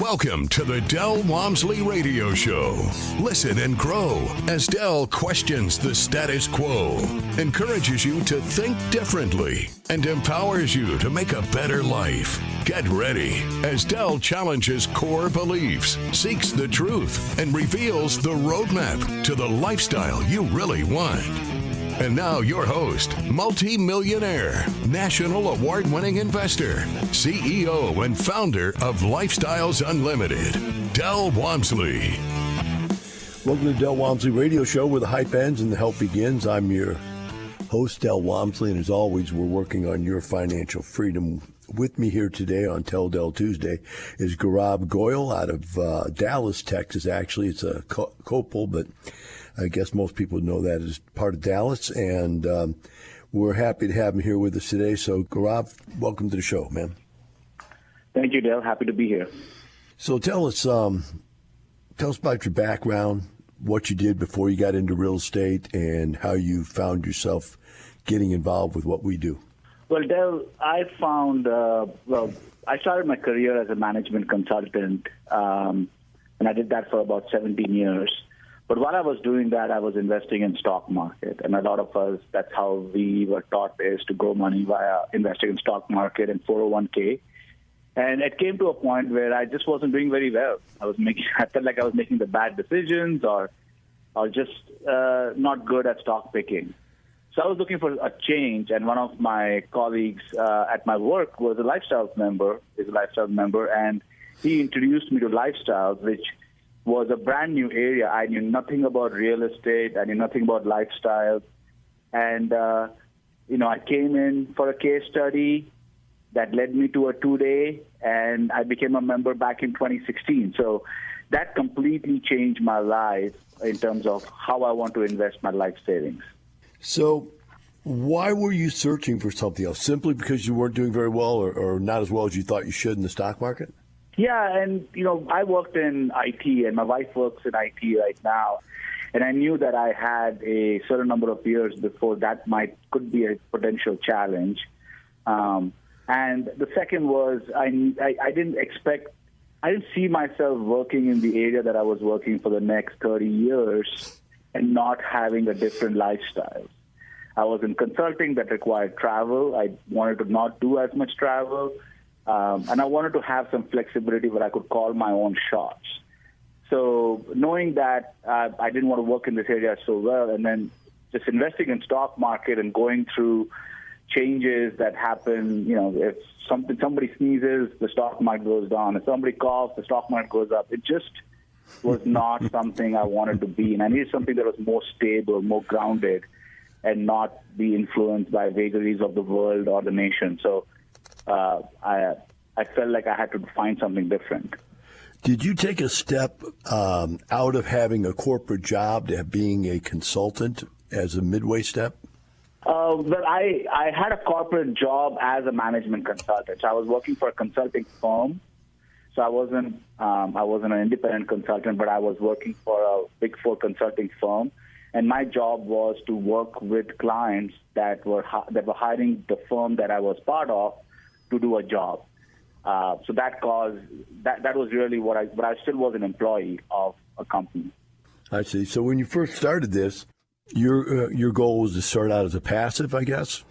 Welcome to the Del Walmsley Radio Show. Listen and grow as Del questions the status quo, encourages you to think differently, and empowers you to make a better life. Get ready as Del challenges core beliefs, seeks the truth, and reveals the roadmap to the lifestyle you really want. And now your host, multi-millionaire, national award-winning investor, CEO and founder of Lifestyles Unlimited, Del Walmsley. Welcome to the Del Walmsley Radio Show, where the hype ends and the help begins. I'm your host, Del Walmsley, and as always, we're working on your financial freedom. With me here today on Tell Del Tuesday is Gourav out of Dallas, Texas. Actually, it's a couple, but I guess most people know that as part of Dallas, and we're happy to have him here with us today. So, Gourav, welcome to the show, man. Thank you, Del. Happy to be here. So, tell us about your background, what you did before you got into real estate, and how you found yourself getting involved with what we do. Well, Del, I found, I started my career as a management consultant, and I did that for about 17 years. But while I was doing that, I was investing in stock market. And a lot of us, that's how we were taught, is to grow money via investing in stock market and 401k. And it came to a point where I just wasn't doing very well. I felt like I was making the bad decisions or just not good at stock picking. So I was looking for a change, and one of my colleagues at my work is a Lifestyles member, and he introduced me to Lifestyles, which was a brand new area. I knew nothing about real estate. I knew nothing about lifestyle. And, I came in for a case study that led me to a 2-day, and I became a member back in 2016. So that completely changed my life in terms of how I want to invest my life savings. So why were you searching for something else? Simply because you weren't doing very well or not as well as you thought you should in the stock market? Yeah, and, I worked in IT, and my wife works in IT right now. And I knew that I had a certain number of years before that could be a potential challenge. And the second was I didn't see myself working in the area that I was working for the next 30 years and not having a different lifestyle. I was in consulting that required travel. I wanted to not do as much travel. And I wanted to have some flexibility where I could call my own shots. So knowing that I didn't want to work in this area so well, and then just investing in stock market and going through changes that happen, if somebody sneezes, the stock market goes down. If somebody coughs, the stock market goes up. It just was not something I wanted to be. And I needed something that was more stable, more grounded, and not be influenced by vagaries of the world or the nation. So I felt like I had to find something different. Did you take a step out of having a corporate job to being a consultant as a midway step? Well, I had a corporate job as a management consultant. So I was working for a consulting firm. So I wasn't an independent consultant, but I was working for a Big Four consulting firm. And my job was to work with clients that were hiring the firm that I was part of to do a job. So that was really but I still was an employee of a company. I see. So when you first started this, your goal was to start out as a passive, I guess?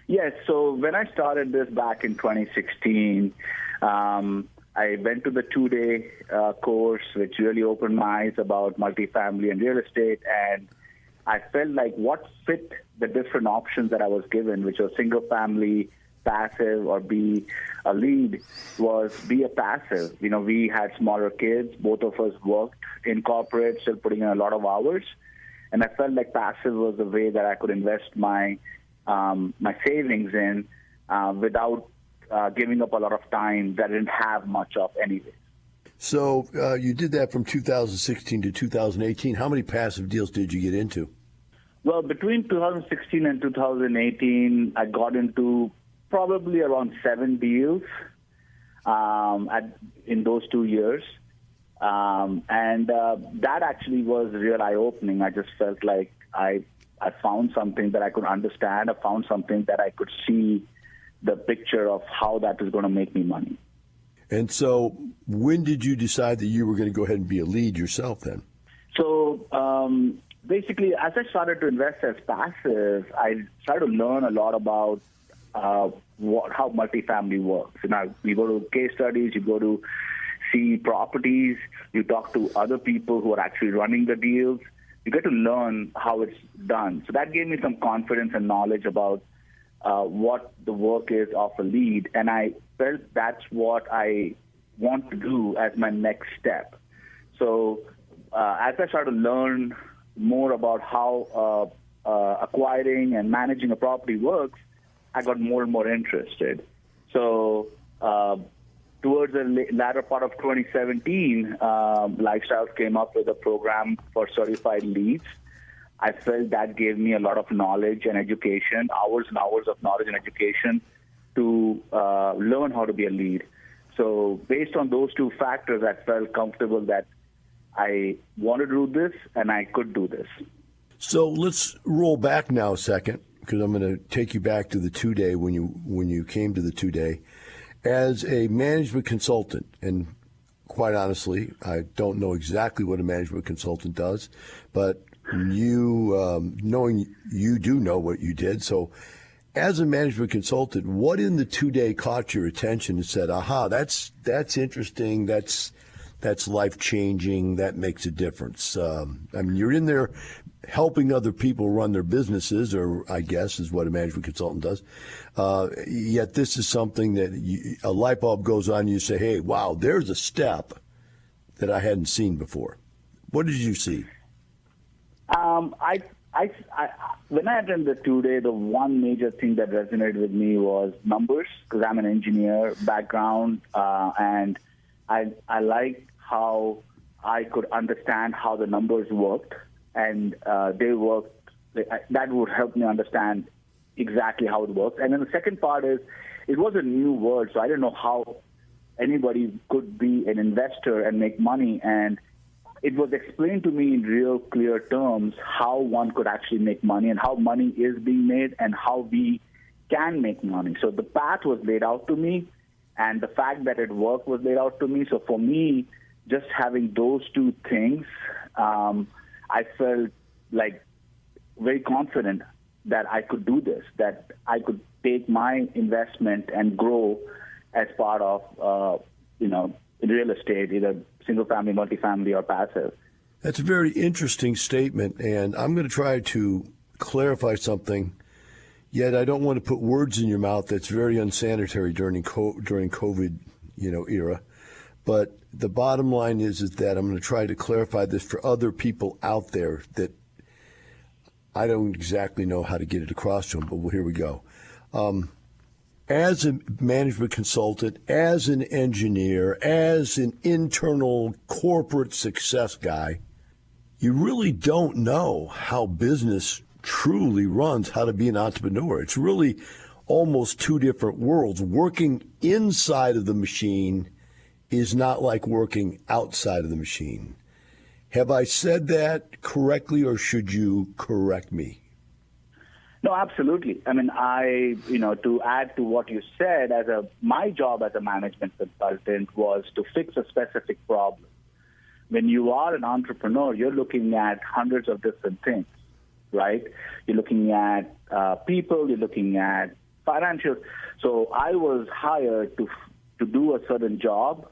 Yes. So when I started this back in 2016, I went to the 2-day course, which really opened my eyes about multifamily and real estate. And I felt like what fit the different options that I was given, which was single family, passive, or be a lead, was be a passive. We had smaller kids. Both of us worked in corporate, still putting in a lot of hours. And I felt like passive was the way that I could invest my savings in without giving up a lot of time that I didn't have much of anyway. So you did that from 2016 to 2018. How many passive deals did you get into? Well, between 2016 and 2018, I got into probably around 7 deals in those 2 years. And that actually was real eye-opening. I just felt like I found something that I could understand. I found something that I could see the picture of how that is going to make me money. And so when did you decide that you were going to go ahead and be a lead yourself then? So basically, as I started to invest as passive, I started to learn a lot about how multifamily works. You go to case studies, you go to see properties, you talk to other people who are actually running the deals. You get to learn how it's done. So that gave me some confidence and knowledge about what the work is of a lead, and I felt that's what I want to do as my next step. So as I started to learn more about how acquiring and managing a property works, I got more and more interested. So towards the latter part of 2017, Lifestyles came up with a program for certified leads. I felt that gave me a lot of knowledge and education, hours and hours of knowledge and education to learn how to be a lead. So based on those two factors, I felt comfortable that I wanted to do this and I could do this. So let's roll back now a second, because I'm going to take you back to the 2-day when you came to the 2-day. As a management consultant, and quite honestly, I don't know exactly what a management consultant does, but knowing you do know what you did. So as a management consultant, what in the 2-day caught your attention and said, aha, that's interesting, that's life-changing, that makes a difference? You're in there helping other people run their businesses, or I guess is what a management consultant does. Yet this is something that a light bulb goes on and you say, hey, wow, there's a step that I hadn't seen before. What did you see? When I attended the 2-day, the one major thing that resonated with me was numbers, because I'm an engineer background, and I like how I could understand how the numbers worked, and they worked. That would help me understand exactly how it works. And then the second part is, it was a new world, so I didn't know how anybody could be an investor and make money, and it was explained to me in real clear terms how one could actually make money and how money is being made and how we can make money. So the path was laid out to me, and the fact that it worked was laid out to me. So for me, just having those two things, I felt like very confident that I could do this, that I could take my investment and grow as part of, in real estate, either single family, multifamily, or passive. That's a very interesting statement, and I'm going to try to clarify something, yet I don't want to put words in your mouth that's very unsanitary during COVID, era. But the bottom line is that I'm going to try to clarify this for other people out there that I don't exactly know how to get it across to them, but here we go. As a management consultant, as an engineer, as an internal corporate success guy, you really don't know how business truly runs, how to be an entrepreneur. It's really almost two different worlds. Working inside of the machine is not like working outside of the machine. Have I said that correctly, or should you correct me? No, absolutely. To add to what you said, my job as a management consultant was to fix a specific problem. When you are an entrepreneur, you're looking at hundreds of different things, right? You're looking at people, you're looking at financial. So I was hired to do a certain job.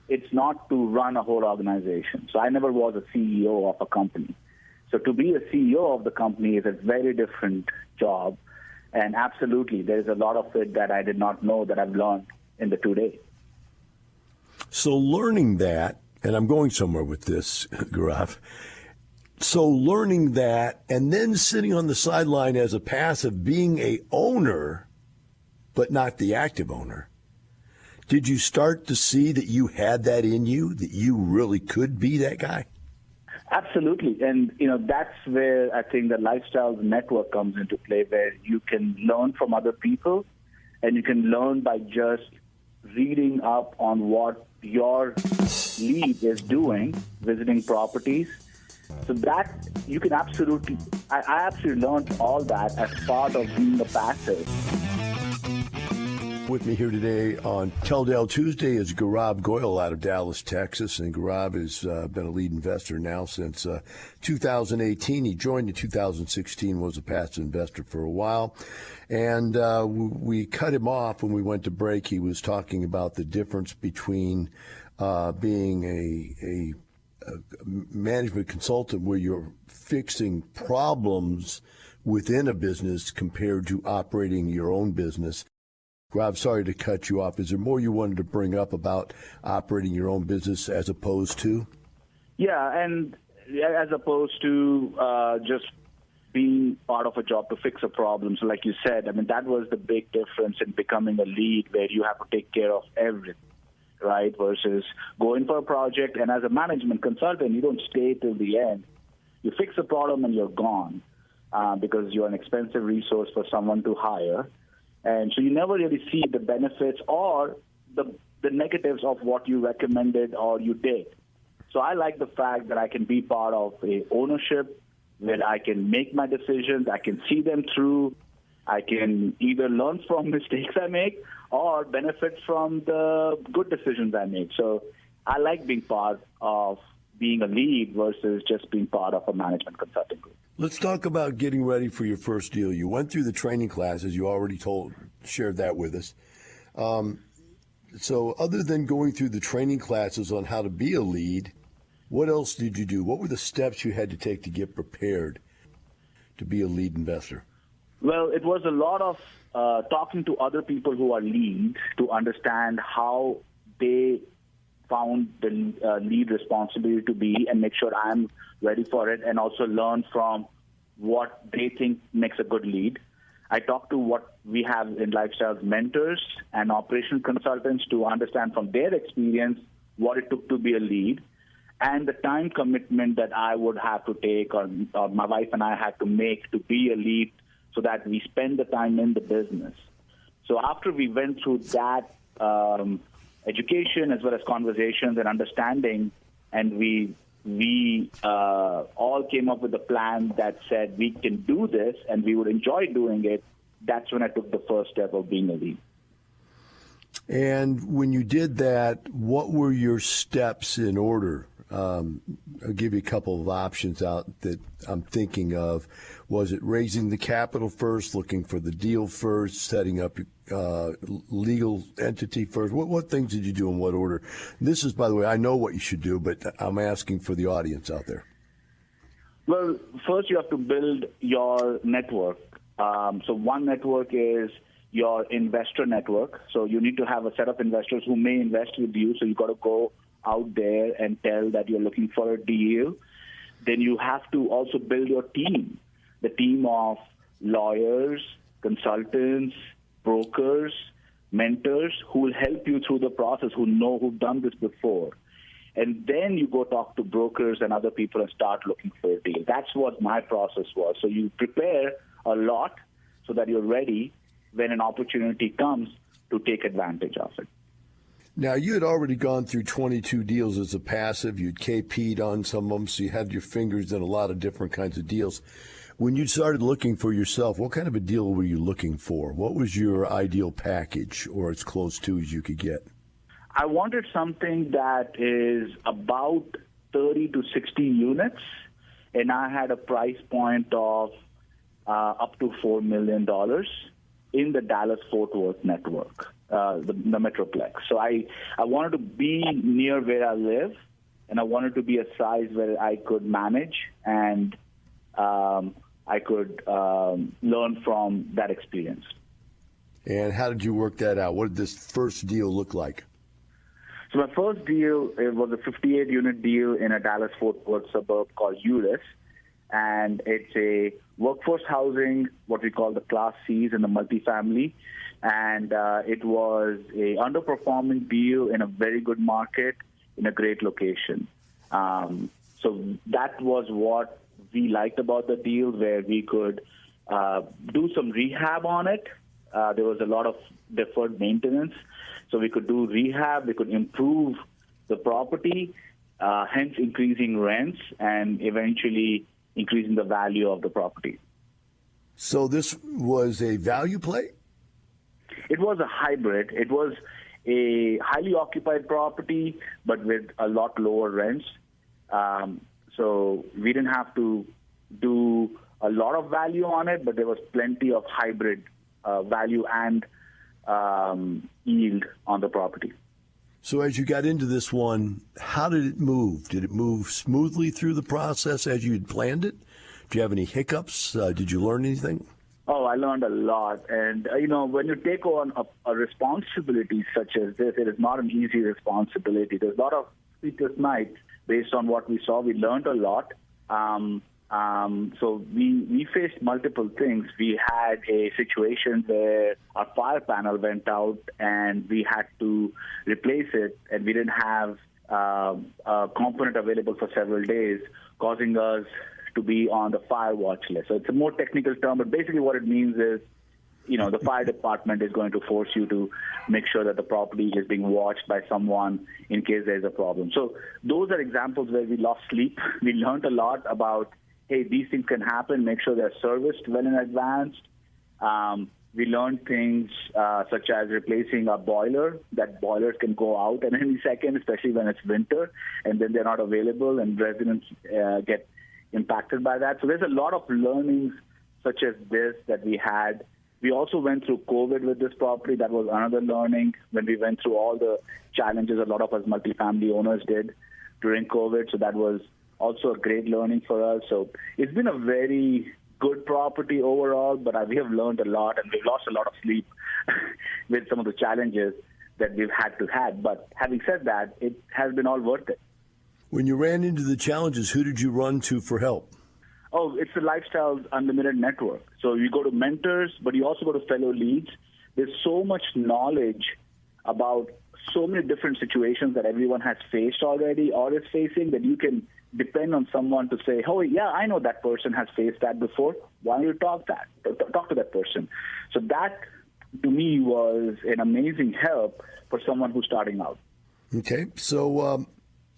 It's not to run a whole organization. So I never was a CEO of a company. So to be a CEO of the company is a very different job. And absolutely, there's a lot of it that I did not know that I've learned in the 2-day. So learning that, and I'm going somewhere with this, Gourav. So learning that and then sitting on the sideline as a passive, being a owner, but not the active owner. Did you start to see that you had that in you, that you really could be that guy? Absolutely. And, that's where I think the Lifestyles Network comes into play, where you can learn from other people and you can learn by just reading up on what your lead is doing, visiting properties. So that you can absolutely, I absolutely learned all that as part of being a passive. With me here today on Tell Tuesday is Gourav Goyal out of Dallas, Texas. And Gourav has been a lead investor now since 2018. He joined in 2016, was a passive investor for a while. And we cut him off when we went to break. He was talking about the difference between being a management consultant where you're fixing problems within a business compared to operating your own business. Rob, sorry to cut you off. Is there more you wanted to bring up about operating your own business as opposed to? Yeah, and as opposed to just being part of a job to fix a problem. So like you said, I mean, that was the big difference in becoming a lead where you have to take care of everything, right, versus going for a project. And as a management consultant, you don't stay till the end. You fix a problem and you're gone because you're an expensive resource for someone to hire. And so you never really see the benefits or the negatives of what you recommended or you did. So I like the fact that I can be part of a ownership where I can make my decisions, I can see them through, I can either learn from mistakes I make or benefit from the good decisions I make. So I like being part of being a lead versus just being part of a management consulting group. Let's talk about getting ready for your first deal. You went through the training classes. You already shared that with us. So other than going through the training classes on how to be a lead, what else did you do? What were the steps you had to take to get prepared to be a lead investor? Well, it was a lot of talking to other people who are leads to understand how they found the lead responsibility to be and make sure I'm ready for it, and also learn from what they think makes a good lead. I talked to what we have in Lifestyles mentors and operational consultants to understand from their experience what it took to be a lead and the time commitment that I would have to take or my wife and I had to make to be a lead so that we spend the time in the business. So after we went through that education as well as conversations and understanding, and we all came up with a plan that said we can do this and we would enjoy doing it. That's when I took the first step of being a lead. And when you did that, what were your steps in order? I'll give you a couple of options out that I'm thinking of. Was it raising the capital first, looking for the deal first, setting up legal entity first? What things did you do in what order? This is, by the way, I know what you should do, but I'm asking for the audience out there. Well, first you have to build your network. So one network is your investor network. So you need to have a set of investors who may invest with you. So you got to go out there and tell that you're looking for a deal. Then you have to also build your team, the team of lawyers, consultants, brokers, mentors who will help you through the process, who've done this before. And then you go talk to brokers and other people and start looking for a deal. That's what my process was. So you prepare a lot so that you're ready when an opportunity comes to take advantage of it. Now, you had already gone through 22 deals as a passive. You'd KP'd on some of them, so you had your fingers in a lot of different kinds of deals. When you started looking for yourself, what kind of a deal were you looking for? What was your ideal package, or as close to as you could get? I wanted something that is about 30 to 60 units, and I had a price point of up to $4 million in the Dallas-Fort Worth network, the Metroplex. So I wanted to be near where I live, and I wanted to be a size where I could manage and I could learn from that experience. And how did you work that out? What did this first deal look like? So my first deal, it was a 58-unit deal in a Dallas-Fort Worth suburb called Ulyss. And it's a workforce housing, what we call the Class Cs in the multifamily. And it was a underperforming deal in a very good market in a great location. So that was what we liked about the deal, where we could do some rehab on it. There was a lot of deferred maintenance. So we could do rehab, we could improve the property, hence increasing rents and eventually increasing the value of the property. So this was a value play? it was a hybrid. It was a highly occupied property, but with a lot lower rents. So we didn't have to do a lot of value on it, but there was plenty of hybrid value and yield on the property. So as you got into this one, how did it move? Did it move smoothly through the process as you had planned it? Do you have any hiccups? Did you learn anything? Oh, I learned a lot. And, when you take on a responsibility such as this, it is not an easy responsibility. There's a lot of sleepless nights based on what we saw. We learned a lot. So we faced multiple things. We had a situation where our fire panel went out and we had to replace it, and we didn't have a component available for several days, causing us to be on the fire watch list. So it's a more technical term, but basically what it means is, the fire department is going to force you to make sure that the property is being watched by someone in case there's a problem. So those are examples where we lost sleep. We learned a lot about, hey, these things can happen. Make sure they're serviced well in advance. We learned things such as replacing a boiler. That boilers can go out at any second, especially when it's winter, and then they're not available, and residents get impacted by that. So there's a lot of learnings such as this that we had. We also went through COVID with this property. That was another learning when we went through all the challenges a lot of us multifamily owners did during COVID. So that was also a great learning for us. So it's been a very good property overall, but we have learned a lot, and we've lost a lot of sleep with some of the challenges that we've had to have. But having said that, it has been all worth it. When you ran into the challenges, who did you run to for help? Oh, it's the Lifestyles Unlimited network. So you go to mentors, but you also go to fellow leads. There's so much knowledge about so many different situations that everyone has faced already or is facing that you can depend on someone to say, oh, yeah, I know that person has faced that before. Why don't you talk to that person? So that, to me, was an amazing help for someone who's starting out. Okay. So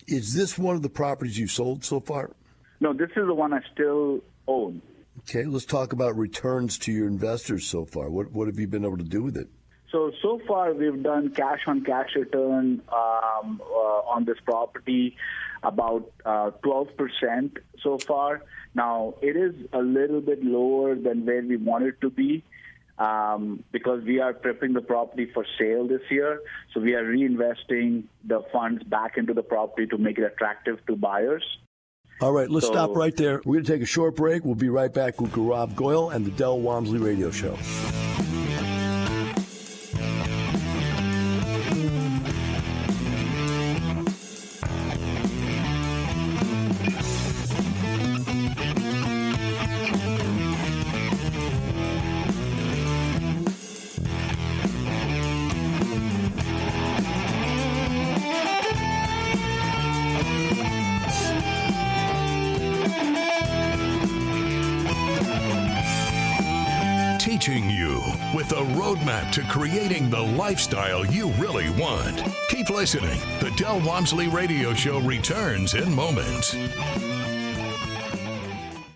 is this one of the properties you've sold so far? No, this is the one I still own. Okay, let's talk about returns to your investors so far. What have you been able to do with it? So far, we've done cash-on-cash return on this property, about 12% so far. Now, it is a little bit lower than where we want it to be because we are prepping the property for sale this year. So we are reinvesting the funds back into the property to make it attractive to buyers. All right, let's stop right there. We're going to take a short break. We'll be right back with Gourav Goyal and the Del Walmsley Radio Show. Teaching you with a roadmap to creating the lifestyle you really want. Keep listening. The Del Walmsley Radio Show returns in moments.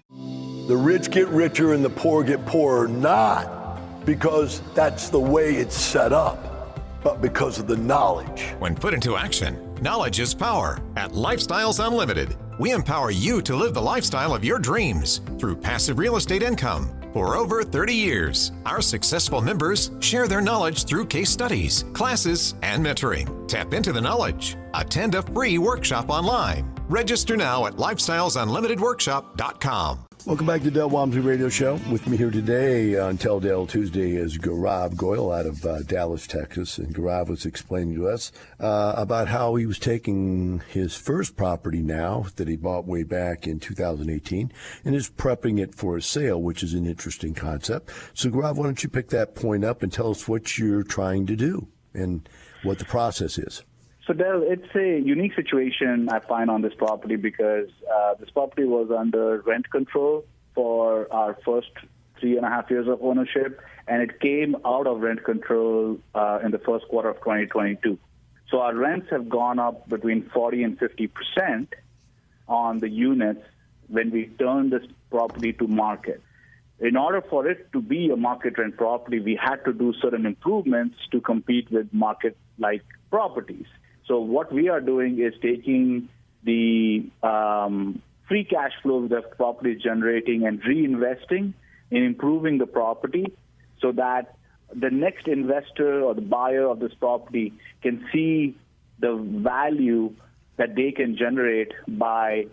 The rich get richer and the poor get poorer, not because that's the way it's set up, but because of the knowledge. When put into action, knowledge is power. At Lifestyles Unlimited, we empower you to live the lifestyle of your dreams through passive real estate income. For over 30 years, our successful members share their knowledge through case studies, classes, and mentoring. Tap into the knowledge. Attend a free workshop online. Register now at lifestylesunlimitedworkshop.com. Welcome back to the Del Walmsley Radio Show. With me here today on Tell Del Tuesday is Gourav Goyal out of Dallas, Texas. And Gourav was explaining to us about how he was taking his first property now that he bought way back in 2018 and is prepping it for a sale, which is an interesting concept. So, Gourav, why don't you pick that point up and tell us what you're trying to do and what the process is? So, Del, it's a unique situation I find on this property because this property was under rent control for our first 3.5 years of ownership, and it came out of rent control in the first quarter of 2022. So our rents have gone up between 40 and 50% on the units when we turn this property to market. in order for it to be a market rent property, we had to do certain improvements to compete with market-like properties. So what we are doing is taking the free cash flow the property is generating and reinvesting in improving the property so that the next investor or the buyer of this property can see the value that they can generate by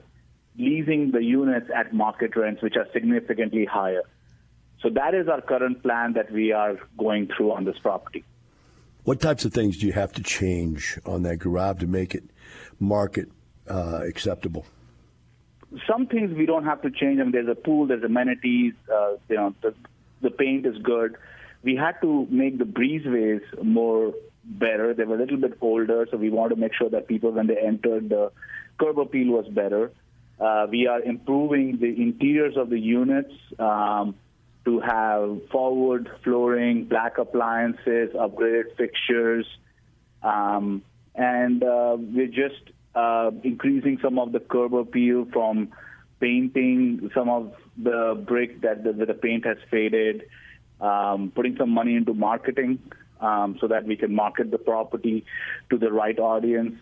leasing the units at market rents, which are significantly higher. So that is our current plan that we are going through on this property. What types of things do you have to change on that Gourav to make it market acceptable? Some things we don't have to change. I mean, there's a pool, there's amenities, the paint is good. We had to make the breezeways more better. They were a little bit older, so we wanted to make sure that people, when they entered, the curb appeal was better. We are improving the interiors of the units to have forward flooring, black appliances, upgraded fixtures, and we're just increasing some of the curb appeal from painting some of the brick that the paint has faded, putting some money into marketing so that we can market the property to the right audience.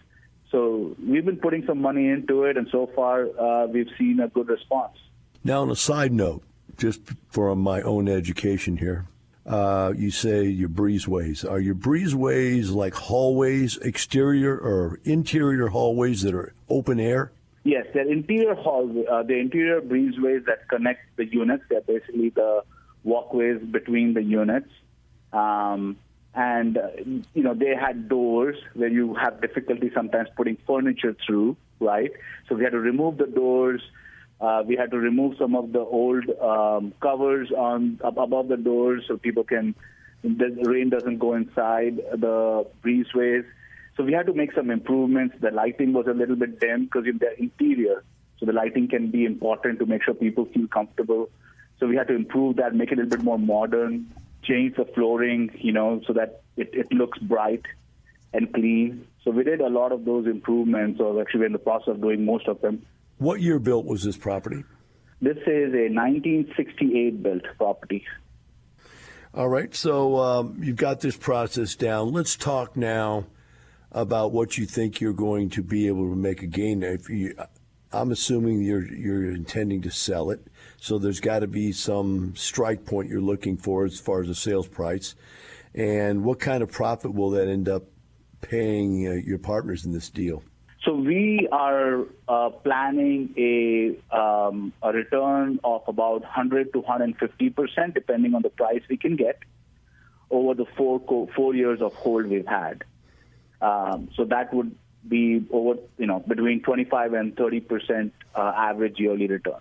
So we've been putting some money into it, and so far we've seen a good response. Now, on a side note, just for my own education here, you say your breezeways. Are your breezeways like hallways, exterior or interior hallways that are open air? Yes, they're interior the interior breezeways that connect the units. They're basically the walkways between the units. They had doors where you have difficulty sometimes putting furniture through, right? So we had to remove the doors. We had to remove some of the old covers above the doors so the rain doesn't go inside the breezeways. So we had to make some improvements. The lighting was a little bit dim because they're interior, so the lighting can be important to make sure people feel comfortable. So we had to improve that, make it a little bit more modern, change the flooring, so that it looks bright and clean. So we did a lot of those improvements, or actually we're in the process of doing most of them. What year built was this property? This is a 1968 built property. All right, so you've got this process down. Let's talk now about what you think you're going to be able to make a gain. I'm assuming you're intending to sell it, so there's got to be some strike point you're looking for as far as the sales price. And what kind of profit will that end up paying your partners in this deal? So we are planning a return of about 100 to 150%, depending on the price we can get, over the 4 years of hold we've had. So that would be over, between 25 and 30% average yearly return.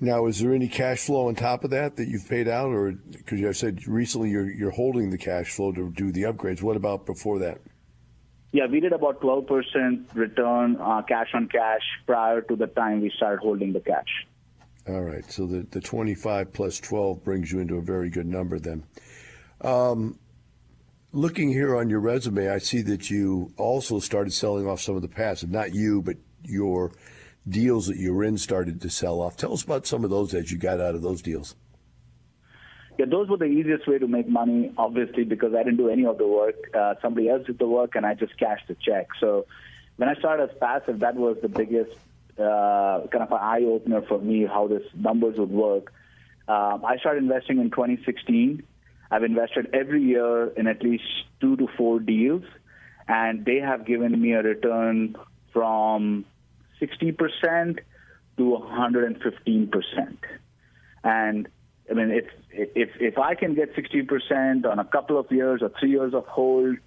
Now, is there any cash flow on top of that you've paid out, or because you said recently you're holding the cash flow to do the upgrades? What about before that? Yeah, we did about 12% return cash on cash prior to the time we started holding the cash. All right, so the 25 plus 12 brings you into a very good number then. Looking here on your resume, I see that you also started selling off some of the passive. Not you, but your deals that you were in started to sell off. Tell us about some of those as you got out of those deals. Yeah, those were the easiest way to make money, obviously, because I didn't do any of the work. Somebody else did the work, and I just cashed the check. So when I started as passive, that was the biggest kind of an eye-opener for me, how this numbers would work. I started investing in 2016. I've invested every year in at least 2 to 4 deals, and they have given me a return from 60% to 115%. And I mean, if I can get 60% on a couple of years or 3 years of hold,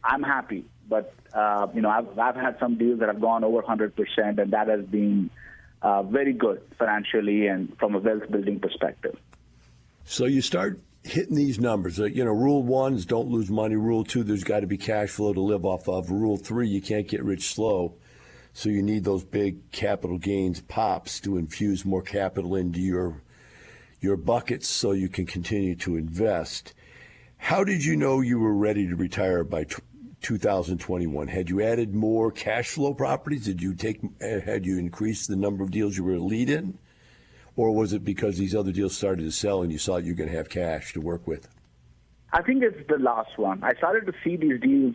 I'm happy. But I've had some deals that have gone over 100%, and that has been very good financially and from a wealth building perspective. So you start hitting these numbers. Rule 1 is don't lose money. Rule 2, there's got to be cash flow to live off of. Rule 3, you can't get rich slow. So you need those big capital gains pops to infuse more capital into your buckets so you can continue to invest. How did you know you were ready to retire by 2021? Had you added more cash flow properties? Had you increased the number of deals you were a lead in? Or was it because these other deals started to sell and you saw you're going to have cash to work with? I think it's the last one. I started to see these deals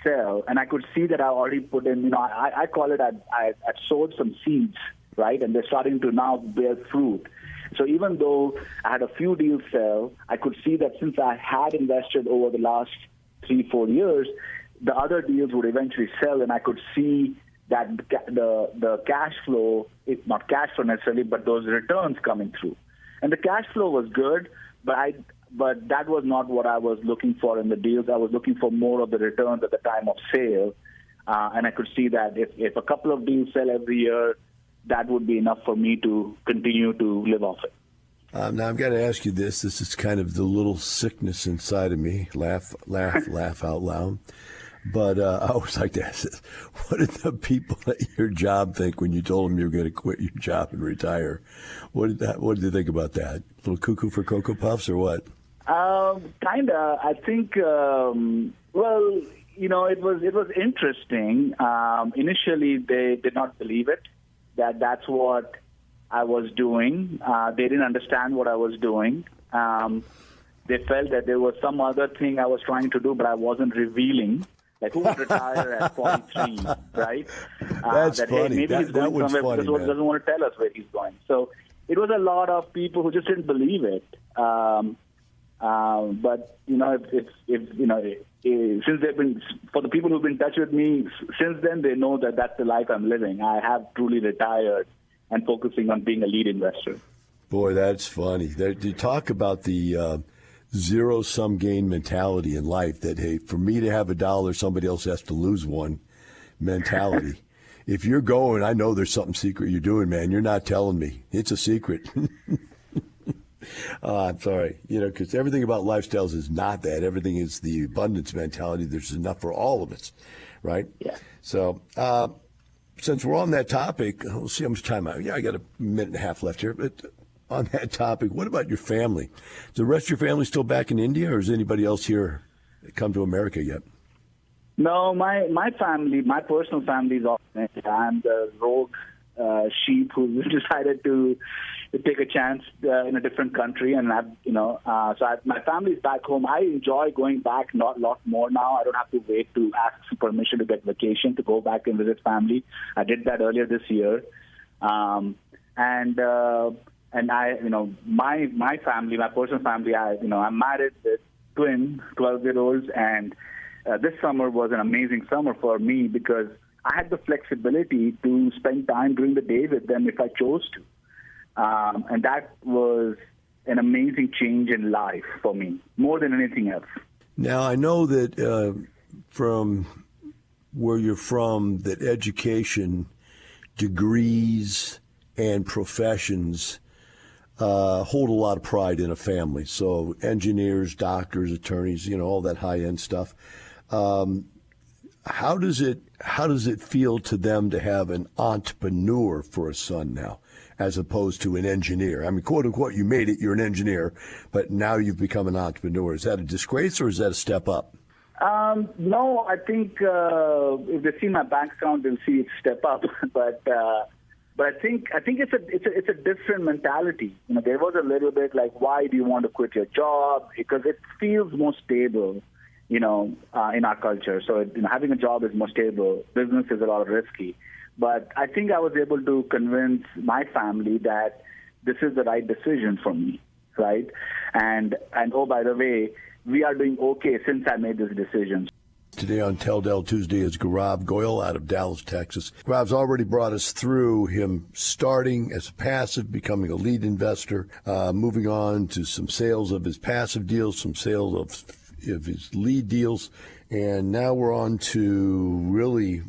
sell, and I could see that I already put in, I call it, I sowed some seeds, right? And they're starting to now bear fruit. So even though I had a few deals sell, I could see that since I had invested over the last 3-4 years, the other deals would eventually sell, and I could see that the cash flow, not cash flow necessarily, but those returns coming through. And the cash flow was good, but that was not what I was looking for in the deals. I was looking for more of the returns at the time of sale. And I could see that if a couple of deals sell every year, that would be enough for me to continue to live off it. Now, I've got to ask you this. This is kind of the little sickness inside of me. Laugh out loud. But I always like to ask this. What did the people at your job think when you told them you were going to quit your job and retire? What did they think about that? A little cuckoo for Cocoa Puffs or what? Kind of. I think, it was interesting. Initially, they did not believe it, that's what I was doing. They didn't understand what I was doing. They felt that there was some other thing I was trying to do, but I wasn't revealing. Like, who would retire at 43, right? That's funny. Hey, maybe he's going somewhere funny, because he doesn't want to tell us where he's going. So it was a lot of people who just didn't believe it. But since they've been, for the people who've been in touch with me since then, they know that that's the life I'm living. I have truly retired and focusing on being a lead investor. Boy, that's funny. You talk about the zero-sum gain mentality in life, that, hey, for me to have $1, somebody else has to lose one mentality. If you're going, I know there's something secret you're doing, man. You're not telling me. It's a secret. I'm sorry, because everything about lifestyles is not that. Everything is the abundance mentality. There's enough for all of us, right? Yeah. So since we're on that topic, we'll see how much time I got a minute and a half left here. But on that topic, what about your family? Is the rest of your family still back in India, or is anybody else here come to America yet? No, my family, my personal family is all in India. I'm the rogue sheep who decided to take a chance in a different country, and my family is back home. I enjoy going back a lot more now. I don't have to wait to ask for permission to get vacation to go back and visit family. I did that earlier this year, and I, my family, my personal family, I'm married with twin 12-year-olds, and this summer was an amazing summer for me because I had the flexibility to spend time during the day with them if I chose to. And that was an amazing change in life for me, more than anything else. Now, I know that from where you're from, that education, degrees, and professions hold a lot of pride in a family. So engineers, doctors, attorneys, all that high-end stuff. How does it feel to them to have an entrepreneur for a son now, as opposed to an engineer? I mean, quote unquote, you made it, you're an engineer, but now you've become an entrepreneur. Is that a disgrace or is that a step up? No, I think if they see my bank account, they'll see it's step up. But I think it's a different mentality. There was a little bit like, why do you want to quit your job? Because it feels more stable, in our culture. So having a job is more stable. Business is a lot risky. But I think I was able to convince my family that this is the right decision for me, right? And oh, by the way, we are doing okay since I made this decision. Today on Tell Del Tuesday is Gourav Goyal out of Dallas, Texas. Gourav's already brought us through him starting as a passive, becoming a lead investor, moving on to some sales of his passive deals, some sales of his lead deals, and now we're on to really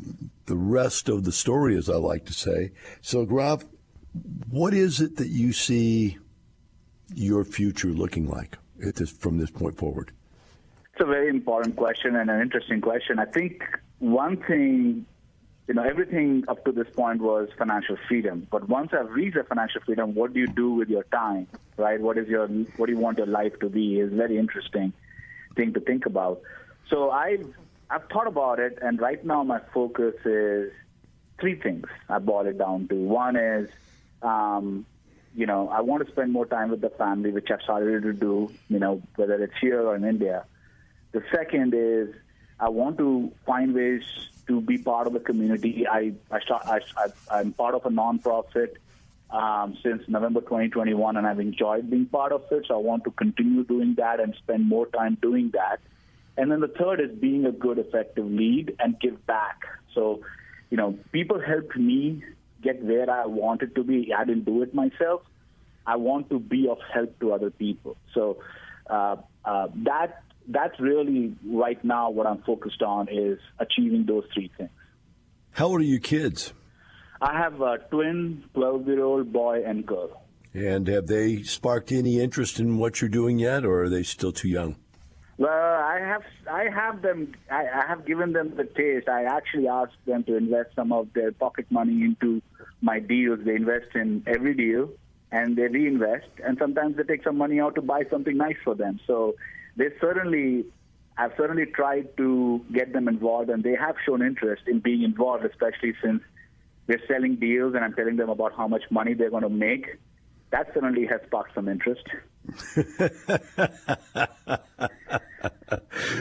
the rest of the story, as I like to say. So, Gourav, what is it that you see your future looking like from this point forward? It's a very important question and an interesting question. I think one thing, everything up to this point was financial freedom. But once I've reached the financial freedom, what do you do with your time, right? What do you want your life to be? Is a very interesting thing to think about. So I've thought about it, and right now my focus is three things. I boil it down to. One is I want to spend more time with the family, which I've started to do, whether it's here or in India. The second is I want to find ways to be part of the community. I'm part of a nonprofit since November 2021, and I've enjoyed being part of it. So I want to continue doing that and spend more time doing that. And then the third is being a good, effective lead and give back. So, people helped me get where I wanted to be. I didn't do it myself. I want to be of help to other people. So that's really right now what I'm focused on is achieving those three things. How old are your kids? I have a twin 12-year-old boy and girl. And have they sparked any interest in what you're doing yet, or are they still too young? Well, I have given them the taste. I actually asked them to invest some of their pocket money into my deals. They invest in every deal, and they reinvest, and sometimes they take some money out to buy something nice for them. So I've certainly tried to get them involved, and they have shown interest in being involved, especially since they're selling deals, and I'm telling them about how much money they're going to make. That certainly has sparked some interest.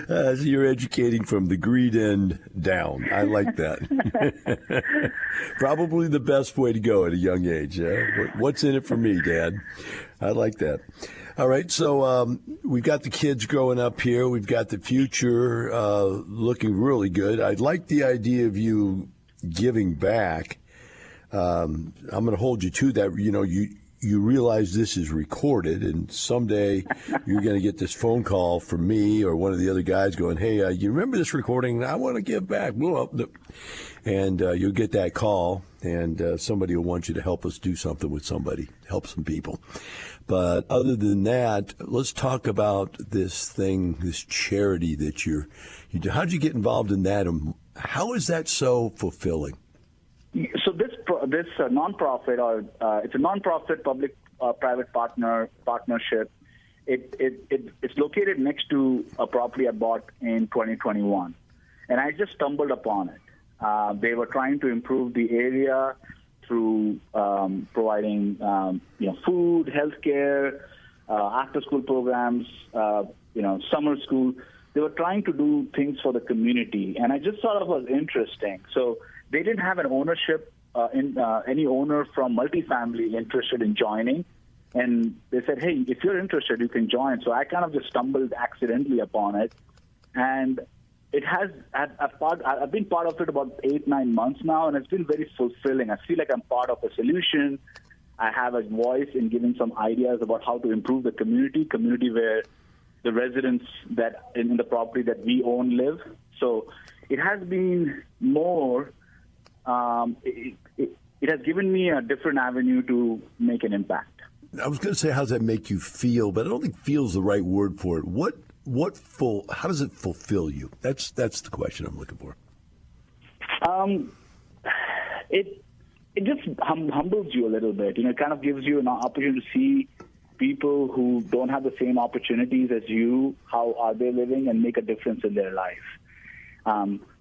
So you're educating from the greed end down. I like that. Probably the best way to go at a young age. Yeah? What's in it for me, Dad? I like that. All right, so we've got the kids growing up here. We've got the future looking really good. I like the idea of you giving back. I'm going to hold you to that. You realize this is recorded, and someday you're going to get this phone call from me or one of the other guys going, hey, you remember this recording? I want to give back. And you'll get that call, and somebody will want you to help us do something with somebody, help some people. But other than that, let's talk about this thing, this charity that you do. How did you get involved in that, and how is that so fulfilling? So this nonprofit, or it's a nonprofit public-private partnership. It's located next to a property I bought in 2021, and I just stumbled upon it. They were trying to improve the area through providing food, healthcare, after-school programs, summer school. They were trying to do things for the community, and I just thought it was interesting. So they didn't have an ownership, any owner from Multifamily interested in joining. And they said, hey, if you're interested, you can join. So I kind of just stumbled accidentally upon it. And it has, I've been part of it about 8-9 months now, and it's been very fulfilling. I feel like I'm part of a solution. I have a voice in giving some ideas about how to improve the community where the residents that in the property that we own live. So it has been more... It has given me a different avenue to make an impact. I was going to say, how does that make you feel? But I don't think "feel" is the right word for it. How does it fulfill you? That's the question I'm looking for. It just humbles you a little bit. It kind of gives you an opportunity to see people who don't have the same opportunities as you. How are they living, and make a difference in their life.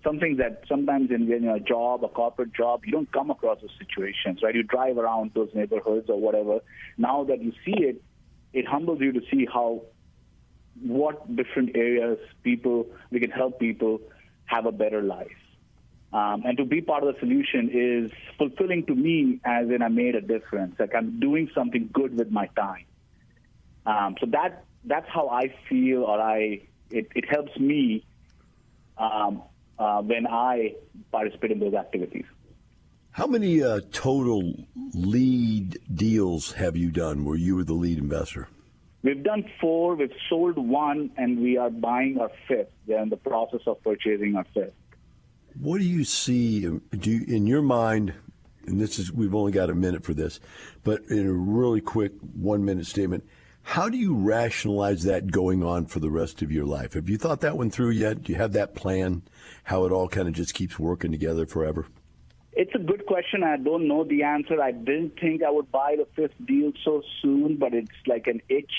Something that sometimes in a job, a corporate job, you don't come across those situations, right? You drive around those neighborhoods or whatever. Now that you see it, it humbles you to see what different areas we can help people have a better life. And to be part of the solution is fulfilling to me, as in I made a difference. Like I'm doing something good with my time. So that's how I feel, it helps me when I participate in those activities. How many total lead deals have you done where you were the lead investor? We've done 4. We've sold 1, and we are buying our 5th. We're in the process of purchasing our 5th. What do you see in your mind, and we've only got a minute for this, but in a really quick 1-minute statement, how do you rationalize that going on for the rest of your life? Have you thought that one through yet? Do you have that plan, how it all kind of just keeps working together forever? It's a good question. I don't know the answer. I didn't think I would buy the 5th deal so soon, but it's like an itch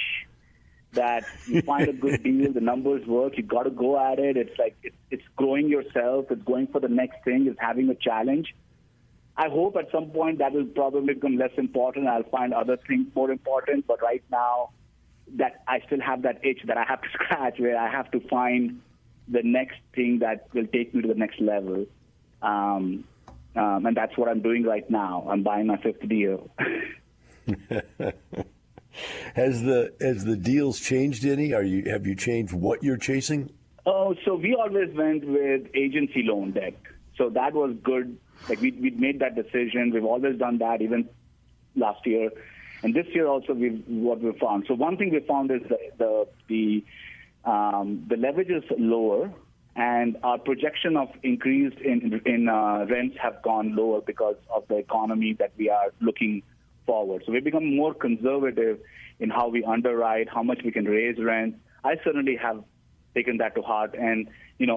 that you find a good deal, the numbers work, you got to go at it. It's like it's growing yourself. It's going for the next thing. It's having a challenge. I hope at some point that will probably become less important. I'll find other things more important. But right now, that I still have that itch that I have to scratch, where I have to find the next thing that will take me to the next level. And that's what I'm doing right now. I'm buying my fifth deal. Has the deals changed any? Have you changed what you're chasing? Oh, so we always went with agency loan debt. So that was good. Like we made that decision. We've always done that, even last year, and this year also. What we found. So one thing we found is the leverage is lower, and our projection of increase in rents have gone lower because of the economy that we are looking forward. So we become more conservative in how we underwrite, how much we can raise rent. I certainly have taken that to heart, and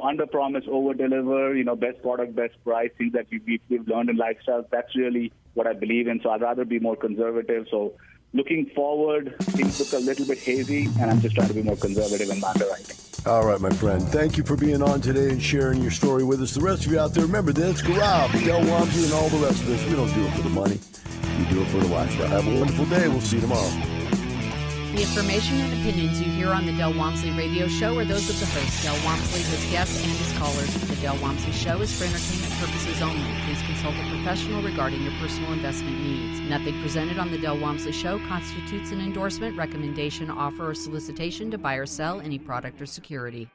under promise, over deliver. Best product, best price. Things that we've learned in lifestyle. That's really what I believe in. So I'd rather be more conservative. So looking forward, things look a little bit hazy, and I'm just trying to be more conservative in my underwriting. All right, my friend. Thank you for being on today and sharing your story with us. The rest of you out there, remember this: Gourav, Del Walmsley, and all the rest of us. We don't do it for the money. We do it for the lifestyle. Have a wonderful day. We'll see you tomorrow. The information and opinions you hear on the Del Walmsley Radio Show are those of the host, Del Walmsley, his guests, and his callers. The Del Walmsley Show is for entertainment purposes only. Please consult a professional regarding your personal investment needs. Nothing presented on the Del Walmsley Show constitutes an endorsement, recommendation, offer, or solicitation to buy or sell any product or security.